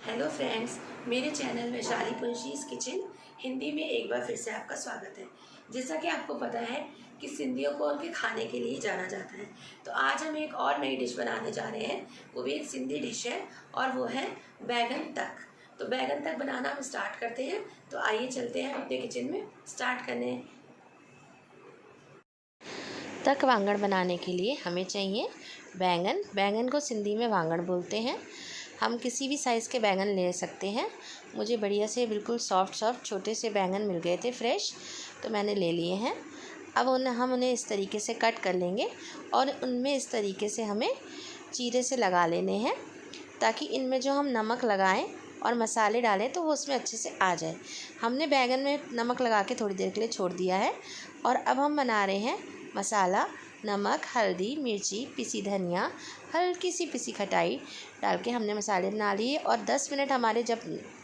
Hello friends, मेरे channel Vaishali पुंशीज kitchen Hindi में एक बार फिर से आपका स्वागत है। जैसा कि आपको पता है कि सिंधियों को उनके खाने के लिए जाना जाता है, तो आज हम एक और नई डिश बनाने जा रहे हैं। वो भी एक सिंधी डिश है और वो है बैगन तक। तो बैगन तक बनाना हम स्टार्ट करते हैं। तो आइए चलते हैं अपने किचन में स्टार्ट करने। तक वांगड़ बनाने के लिए हमें चाहिए बैंगन। बैंगन को सिंधी में वांगड़ बोलते हैं। हम किसी भी साइज़ के बैंगन ले सकते हैं। मुझे बढ़िया से बिल्कुल सॉफ्ट छोटे से बैंगन मिल गए थे फ्रेश, तो मैंने ले लिए हैं। अब हम उन्हें इस तरीके से कट कर लेंगे और उनमें इस तरीके से हमें चीरे से लगा लेने हैं, ताकि इनमें जो हम नमक लगाएं और मसाले डालें तो वो उसमें अच्छे से आ जाए। हमने बैंगन में नमक लगा के थोड़ी देर के लिए छोड़ दिया है और अब हम बना रहे हैं मसाला। नमक, हल्दी, मिर्ची, पिसी धनिया, हल्की सी पिसी खटाई डाल के हमने मसाले बना लिए। और 10 मिनट हमारे जब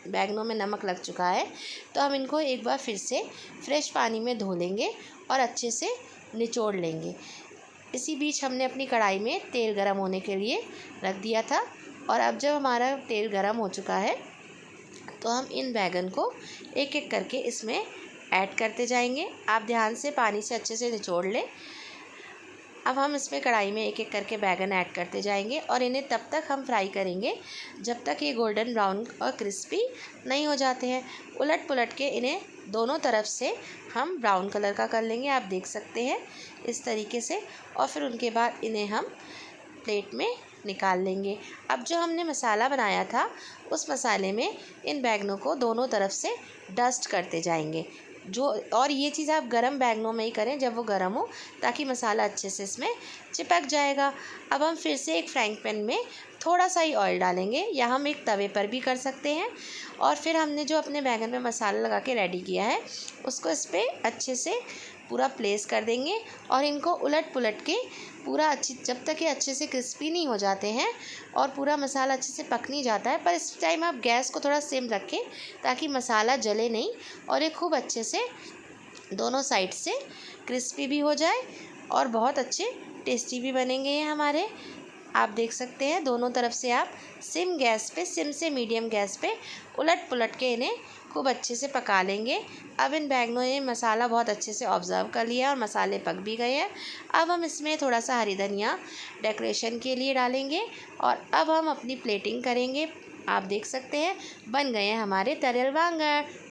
बैंगनों में नमक लग चुका है तो हम इनको एक बार फिर से फ्रेश पानी में धो लेंगे और अच्छे से निचोड़ लेंगे। इसी बीच हमने अपनी कढ़ाई में तेल गरम होने के लिए रख दिया था और अब जब हमारा तेल गरम हो चुका है तो हम इन बैगन को एक एक करके इसमें ऐड करते जाएंगे। आप ध्यान से पानी से अच्छे से निचोड़ लें। अब हम इसमें कढ़ाई में एक एक करके बैगन ऐड करते जाएंगे और इन्हें तब तक हम फ्राई करेंगे जब तक ये गोल्डन ब्राउन और क्रिस्पी नहीं हो जाते हैं। उलट पुलट के इन्हें दोनों तरफ से हम ब्राउन कलर का कर लेंगे, आप देख सकते हैं इस तरीके से। और फिर उनके बाद इन्हें हम प्लेट में निकाल लेंगे। अब जो हमने मसाला बनाया था उस मसाले में इन बैंगनों को दोनों तरफ से डस्ट करते जाएंगे। और ये चीज़ आप गरम बैंगनों में ही करें जब वो गरम हो, ताकि मसाला अच्छे से इसमें चिपक जाएगा। अब हम फिर से एक फ्राइंग पैन में थोड़ा सा ही ऑयल डालेंगे, या हम एक तवे पर भी कर सकते हैं। और फिर हमने जो अपने बैंगन में मसाला लगा के रेडी किया है उसको इस पर अच्छे से पूरा प्लेस कर देंगे और इनको उलट पुलट के पूरा जब तक ये अच्छे से क्रिस्पी नहीं हो जाते हैं और पूरा मसाला अच्छे से पक नहीं जाता है। पर इस टाइम आप गैस को थोड़ा सिम रखें ताकि मसाला जले नहीं और ये खूब अच्छे से दोनों साइड से क्रिस्पी भी हो जाए और बहुत अच्छे टेस्टी भी बनेंगे ये हमारे। आप देख सकते हैं दोनों तरफ से आप सिम से मीडियम गैस पे उलट पुलट के इन्हें खूब अच्छे से पका लेंगे। अब इन बैंगनों ने मसाला बहुत अच्छे से ऑब्जर्व कर लिया और मसाले पक भी गए हैं। अब हम इसमें थोड़ा सा हरी धनिया डेकोरेशन के लिए डालेंगे और अब हम अपनी प्लेटिंग करेंगे। आप देख सकते हैं बन गए हैं हमारे तरियल वांगड़।